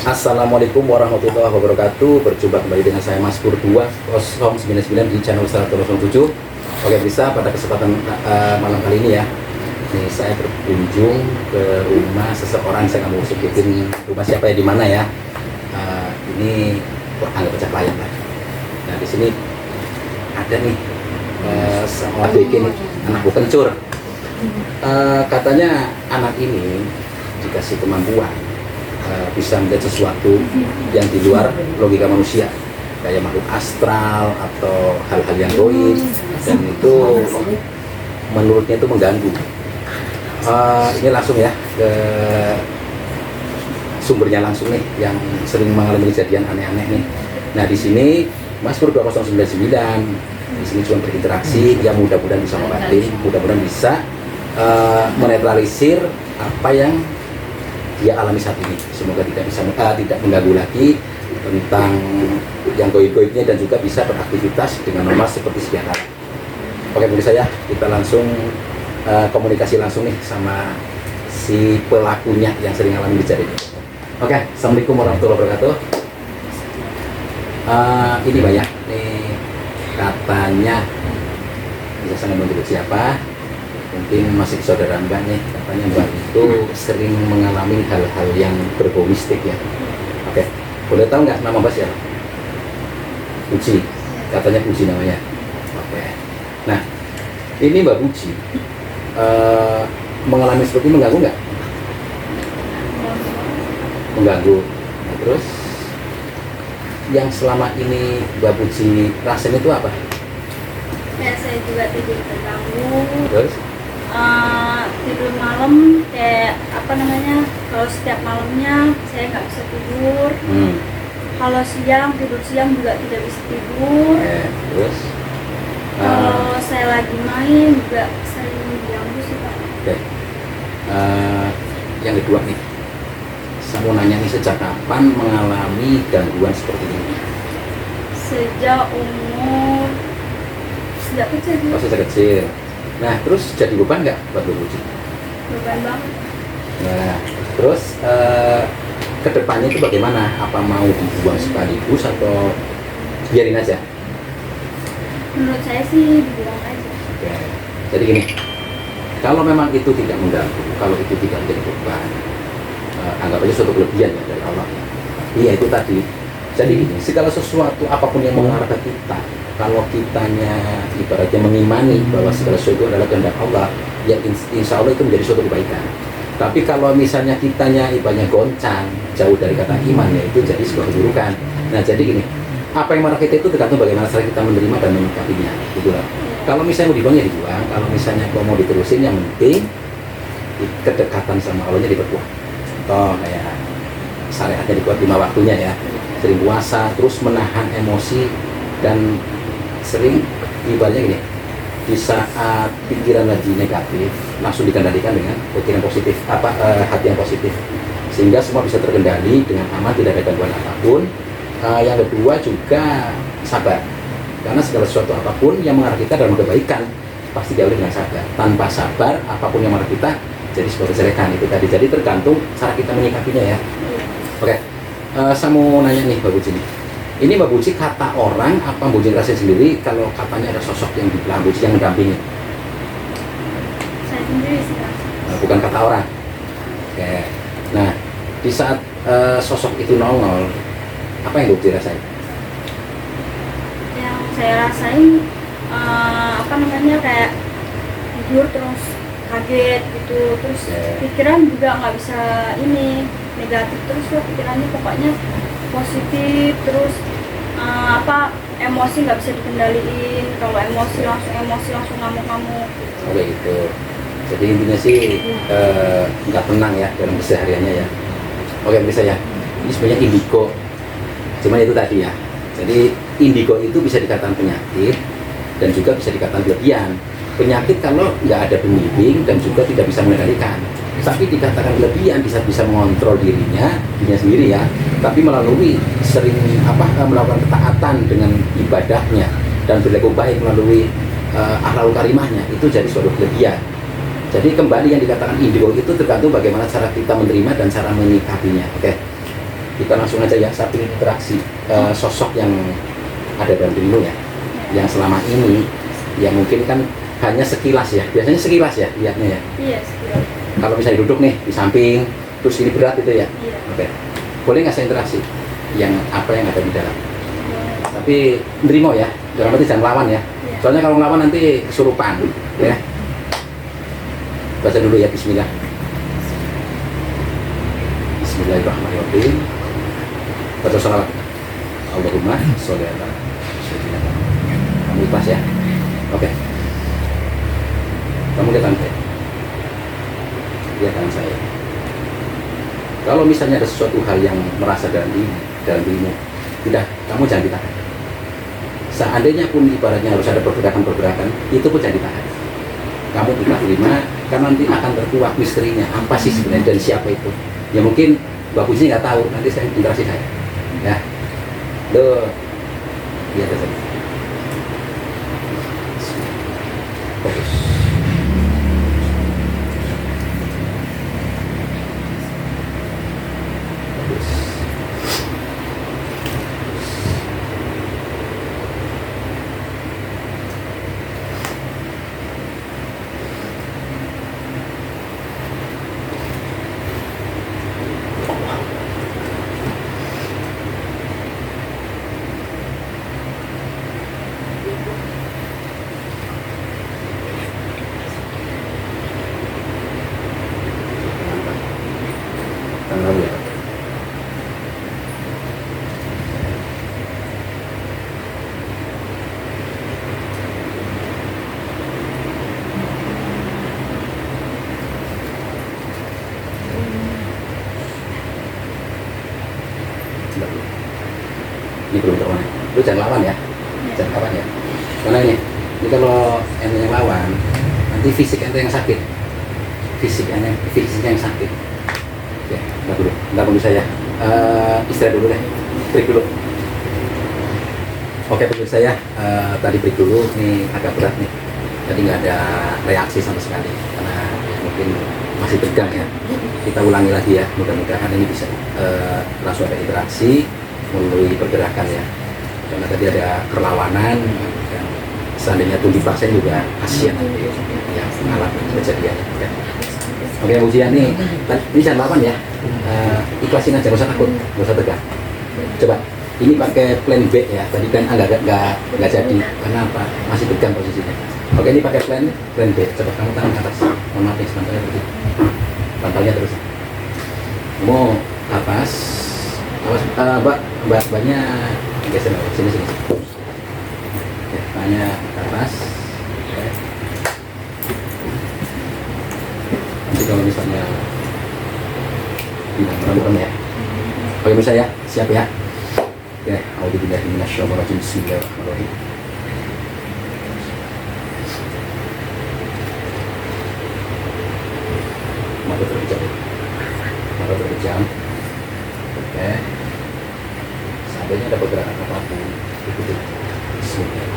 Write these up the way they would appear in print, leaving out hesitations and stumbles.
Assalamualaikum warahmatullahi wabarakatuh. Berjumpa kembali dengan saya Mas Pur 2099 di channel 107. Oke, bisa pada kesempatan malam kali ini ya. Nih saya berkunjung ke rumah seseorang, saya nggak mau sebutin rumah siapa ya, di mana ya. Ini anggap aja klien lah. Nah di sini ada nih seorang bikin anak buah kencur. Katanya anak ini dikasih kemampuan bisa melihat sesuatu yang di luar logika manusia, kayak makhluk astral atau hal-hal yang goib, dan itu menurutnya itu mengganggu. Ini langsung ya ke sumbernya langsung nih, yang sering mengalami kejadian aneh-aneh nih. Nah di sini Mas Pur 2099 di sini cuma berinteraksi, ya mudah-mudahan bisa membantu, mudah-mudahan bisa menetralisir apa yang dia alami saat ini. Semoga tidak bisa tidak mengganggu lagi tentang yang goib-goibnya, dan juga bisa beraktivitas dengan normal seperti sedia kala. Oke pemirsa ya, kita langsung komunikasi langsung nih sama si pelakunya yang sering alami kejadian ini. Oke, assalamualaikum warahmatullahi wabarakatuh. Ini banyak nih katanya, bisa saya menyebut siapa, mungkin masih saudara Mbak nih, katanya Mbak itu sering mengalami hal-hal yang berbau mistik ya. Oke, boleh tahu nggak nama Mbak siapa? Puji, katanya Puji namanya. Oke, nah ini Mbak Puji mengalami seperti ini, mengganggu nggak? Mengganggu. Nah, terus yang selama ini Mbak Puji rasain itu apa? Ya, saya juga tidur terganggu. Terus? Tidur malam kayak apa namanya, kalau setiap malamnya saya nggak bisa tidur. Kalau siang, tidur siang juga tidak bisa tidur. Terus? Kalau saya lagi main juga sering diganggu sih Pak. Oke. Yang kedua nih, saya mau nanya nih, sejak kapan mengalami gangguan seperti ini? Sejak kecil Oh, sejak kecil. Nah, terus jadi beban nggak buat Mbak Puji? beban banget. Nah, terus kedepannya itu bagaimana? Apa mau dibuang sekaligus atau biarin aja? Menurut saya sih dibuang aja. Oke. Jadi gini, kalau memang itu tidak mengganggu, kalau itu tidak menjadi beban, anggap aja suatu kelebihan ya dari Allah. Iya itu tadi. Jadi gini, segala sesuatu apapun yang mengarah ke kita, kalau kitanya ibaratnya mengimani bahwa segala sesuatu adalah kehendak Allah, ya insya Allah itu menjadi suatu kebaikan. Tapi kalau misalnya kitanya ibaratnya goncang, jauh dari kata iman, ya itu jadi sebuah keburukan. Nah jadi gini, apa yang marah kita itu tergantung bagaimana cara kita menerima dan menyikapinya, gitu lah. Kalau misalnya mau dibuang ya dibuang, kalau misalnya mau diterusin, yang penting kedekatan sama Allahnya diperkuat. Contoh kayak syariatnya dikuat 5 waktunya ya, sering puasa, terus menahan emosi, dan sering ibaratnya gini, di saat pikiran lagi negatif langsung dikendalikan dengan pikiran positif, hati yang positif, sehingga semua bisa terkendali dengan aman, tidak ada gangguan apapun. Yang kedua juga sabar, karena segala sesuatu apapun yang mengarah kita dalam kebaikan pasti diawali dengan sabar. Tanpa sabar, apapun yang mengarah kita jadi sebuah kejelekan. Itu tadi, jadi tergantung cara kita menyikapinya ya. Oke, saya mau nanya nih Mbak Puji nih. Ini Mbak Puji kata orang apa Mbak Puji ngerasain sendiri kalau katanya ada sosok yang di belakang Mbak Puji yang mendampingi? Saya sendiri sih Pak. Bukan kata orang. Oke. Nah, di saat sosok itu nongol, apa yang Mbak Puji rasain? Yang saya rasain apa namanya, kayak tidur terus kaget gitu, terus pikiran juga nggak bisa ini, negatif terus ya pikirannya, pokoknya positif terus. Emosi nggak bisa dikendaliin, kalau emosi langsung ngamuk-ngamuk. Oke gitu. Jadi intinya sih nggak tenang ya dalam kesehariannya ya. Oke bisa ya. Ini sebenarnya indigo. Cuman itu tadi ya. Jadi indigo itu bisa dikatakan penyakit dan juga bisa dikatakan kelebihan. Penyakit kalau nggak ada pembimbing dan juga tidak bisa mengendalikan. Tapi dikatakan kelebihan bisa mengontrol dirinya sendiri ya. Tapi melalui sering melakukan ketaatan dengan ibadahnya dan berlaku baik melalui akhlakul karimahnya, itu jadi suatu kelebihan. Jadi kembali yang dikatakan indigo itu tergantung bagaimana cara kita menerima dan cara menyikapinya. Oke. kita langsung aja ya, saya ingin interaksi sosok yang ada dalam dirimu ya, yang selama ini yang mungkin kan hanya sekilas ya, biasanya sekilas ya lihatnya ya. Iya, sekilas. Kalau misalnya duduk nih di samping, terus ini berat itu ya. Iya. Oke, boleh nggak saya interaksi yang apa yang ada di dalam? Boleh. Tapi nerimo ya, dalam arti jangan lawan ya. Iya. Soalnya kalau ngelawan nanti kesurupan ya. Baca dulu ya, Bismillah. Bismillahirrahmanirrahim. Baca sholawat. Allahumma sholli ala sayyidina Muhammad. Kamu ikhlas ya? Oke. Kamu lihat tangan saya. Lihat tangan saya. Kalau misalnya ada sesuatu hal yang merasa dalam dirimu, tidak, kamu jangan ditahan. Seandainya pun ibaratnya harus ada pergerakan-pergerakan, itu pun jangan ditahan. Kamu kita terima, karena nanti akan terkuak misterinya, apa sih sebenarnya dan siapa itu. Ya mungkin Mbak Puji nggak tahu, nanti saya interaksi saya. Ya, lo lihat saja. Fokus. Fokus. Tangan lalu ya. Ini belum terlawan ya. Lu jangan lawan ya. Jangan lawan ya. Karena ini kalau ente yang lawan, nanti fisik ente yang sakit. Fisiknya yang sakit. Oke, enggak dulu saya. Istirahat dulu deh. Break dulu. Oke, pemirsa saya tadi break dulu. Ini agak berat nih. Jadi nggak ada reaksi sama sekali karena mungkin masih tegang ya. Kita ulangi lagi ya. Mudah-mudahan ini bisa langsung ada interaksi melalui pergerakan ya. Karena tadi ada perlawanan dan seandainya pun dipaksa juga kasihan nanti yang mengalami kejadian. Oke, ujian nih, ini jangan lawan ya. Ikhlasin aja, nggak usah takut, nggak usah tegang. Coba, ini pakai plan B ya. Tadi plan A nggak jadi. Karena apa? Masih tegang posisinya. Oke, ini pakai plan B. Coba kamu tangan ke atas. Mohon maaf, bantalnya terus. Bantalnya terus. Kamu atas. Awas, mbaknya geser sini. Oke, mbaknya ke atas. Oke. Nanti kalau misalnya tidak merem ya. Oke, bisa ya, siap ya. Oke, auzubillahi minasyaitonir rajim. Bismillahirrahmanirrahim. Mata terpejam. Mata terpejam. Oke. Seandainya ada pergerakan apapun, ikuti. Bismillah.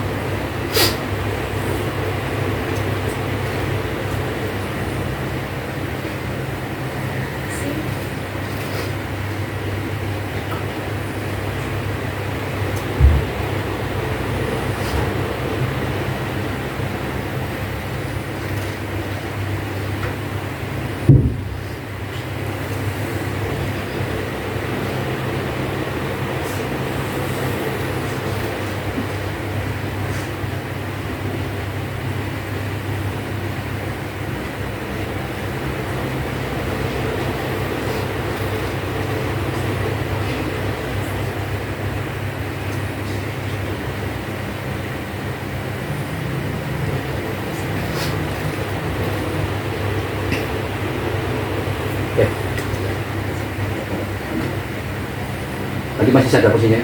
Tadi masih sadar posisinya?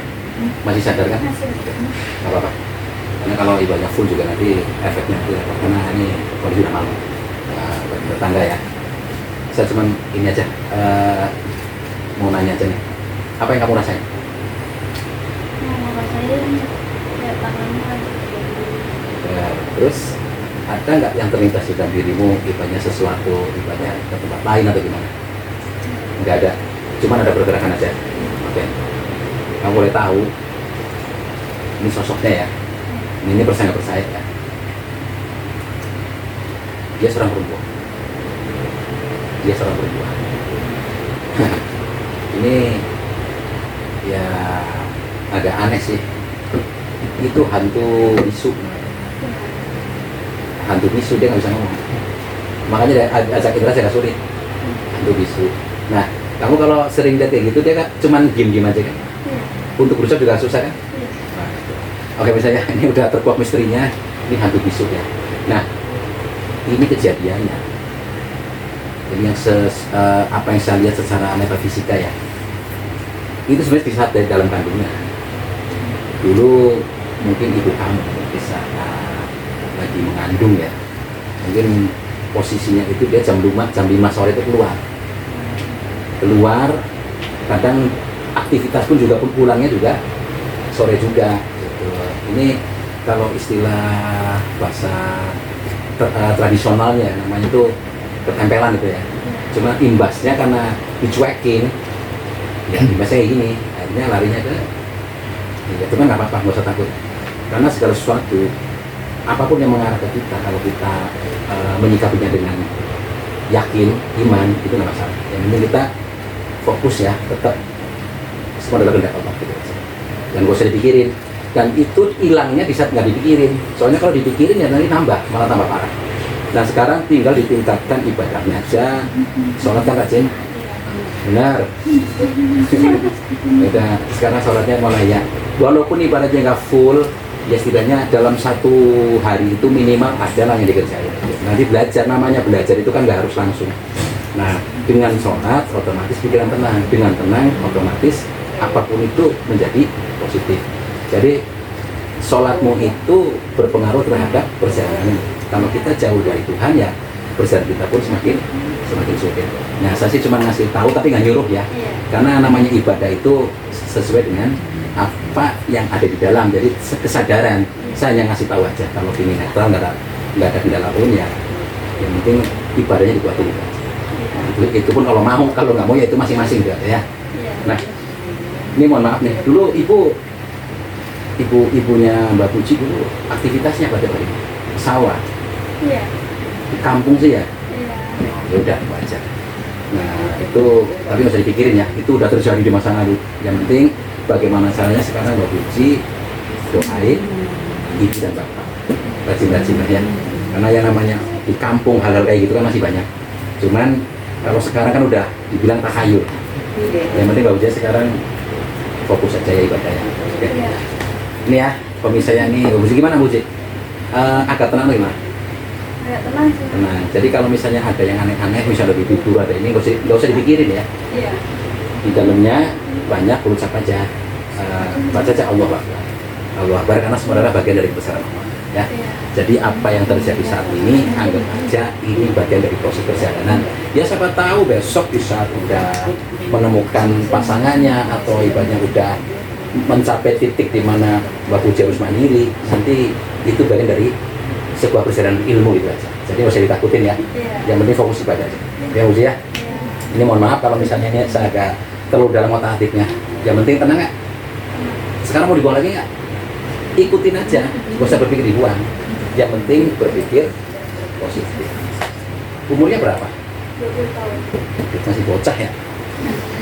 Masih sadar kan? Masih. Nggak apa-apa. Karena kalau ibaratnya full juga nanti efeknya nanti repot. Karena ini kondisi udah malam. Bertangga ya. Saya cuman ini aja, mau nanya aja nih. Apa yang kamu rasain? Mau rasain kayak tangannya. Terus ada nggak yang terlintas di dalam dirimu, ibaratnya sesuatu, ibaratnya ke tempat lain atau gimana? Nggak ada. Cuman ada pergerakan aja. Oke. Kamu boleh tahu ini sosoknya ya. Ini percaya nggak percaya ya. Dia seorang perempuan. Dia seorang perempuan. Ini ya agak aneh sih. Itu hantu bisu. Hantu bisu, dia nggak bisa ngomong. Makanya dia ajak Indra agak sulit. Hantu bisu. Nah, kamu kalau sering lihat kayak gitu, dia kan cuman diem-diem aja kan. Untuk berusaha juga susah kan. Nah, gitu. Oke, misalnya ini udah terkuak misterinya, ini hantu bisu ya. Nah, ini kejadiannya. Ini yang apa yang saya lihat secara metafisika ya. Itu sebenarnya di saat dari dalam kandungan. Dulu mungkin ibu kamu bisa lagi mengandung ya. Mungkin posisinya itu dia jam 5 sore itu keluar. Kadang aktivitas pun juga pulangnya juga sore juga gitu. Ini kalau istilah bahasa tradisionalnya namanya itu ketempelan gitu ya. Cuma imbasnya karena dicuekin ya, imbasnya kayak gini, akhirnya larinya ke ya, cuman nggak apa-apa, nggak usah takut karena segala sesuatu apapun yang mengarah ke kita, kalau kita menyikapinya dengan yakin, iman, itu nggak masalah. Yang penting kita fokus ya, tetap semua adalah kehendak Allah gitu. Dan gak usah dipikirin, dan itu hilangnya di saat nggak dipikirin. Soalnya kalau dipikirin ya nanti malah tambah parah. Nah sekarang tinggal ditingkatkan ibadahnya aja. Sholat kan rajin, benar. Udah, sekarang sholatnya mulai ya. Walaupun ibadahnya nggak full, ya setidaknya dalam satu hari itu minimal ada lah yang dikerjain. Nanti belajar, namanya belajar itu kan nggak harus langsung. Nah dengan sholat otomatis pikiran tenang, dengan tenang otomatis apapun itu menjadi positif. Jadi sholatmu itu berpengaruh terhadap perjalanan. Kalau kita jauh dari Tuhan ya perjalanan kita pun semakin sulit. Nah saya sih cuma ngasih tahu tapi nggak nyuruh ya, karena namanya ibadah itu sesuai dengan apa yang ada di dalam. Jadi kesadaran saya hanya ngasih tahu aja. Kalau ini netral nggak ada kendala pun ya, yang penting ibadahnya dikuatin. Itu pun kalau mau, kalau nggak mau ya itu masing-masing ya. Nah ini mohon maaf nih, dulu ibunya Mbak Puji dulu aktivitasnya pada hari sawah. Iya. Di kampung sih ya. Iya. Ya udah wajar. Nah itu tapi nggak usah dipikirin ya, itu udah terjadi di masa lalu. Yang penting bagaimana caranya sekarang Mbak Puji doain ibu dan bapak, rajin-rajin ya. Karena yang namanya di kampung hal-hal kayak gitu kan masih banyak. Cuman kalau sekarang kan udah dibilang tahayul. Yang penting Mbak Puji sekarang fokus aja ya ibadahnya. Oke. Ini ya pemirsa ini, Mbak Puji gimana Mbak Puji? Agak tenang atau gimana? Agak tenang sih. Tenang. Jadi kalau misalnya ada yang aneh-aneh, misalnya lebih tidur ada ini, nggak usah dipikirin ya. Iya. Di dalamnya banyak berucap aja, baca aja Allah Akbar. Allah Akbar karena semua adalah bagian dari kebesaran Allah. Ya. Jadi apa yang terjadi saat ini anggap aja ini bagian dari proses perjalanan. Ya siapa tahu besok di saat udah menemukan pasangannya atau ibaratnya udah mencapai titik di mana Mbak Puji harus mandiri, nanti itu bagian dari sebuah perjalanan ilmu itu aja. Jadi nggak usah ditakutin ya. Yang penting fokus ibadah aja. Ya Puji ya. Ini mohon maaf kalau misalnya ini saya agak terlalu dalam otak atiknya. Yang penting tenang nggak? Sekarang mau dibawa lagi nggak? Ikutin aja, nggak usah berpikir dibuang. Yang penting berpikir positif. Umurnya berapa? 20 tahun. Masih bocah ya.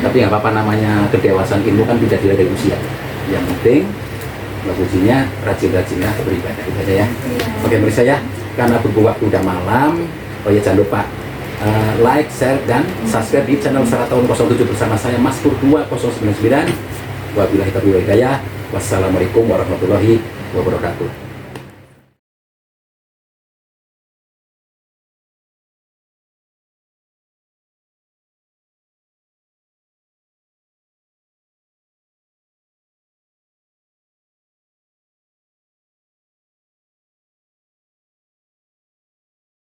Tapi nggak apa-apa, namanya kedewasaan ilmu kan tidak dilihat dari usia. Yang penting Mbak Pujinya rajin-rajinlah beribadah itu aja ya. Oke pemirsa ya, karena berhubung waktu udah malam, oh ya jangan lupa like, share, dan subscribe di channel Saratahun 07 bersama saya Mas Pur 2099. Wabillahi taufiq wal hidayah. Wassalamualaikum warahmatullahi wabarakatuh.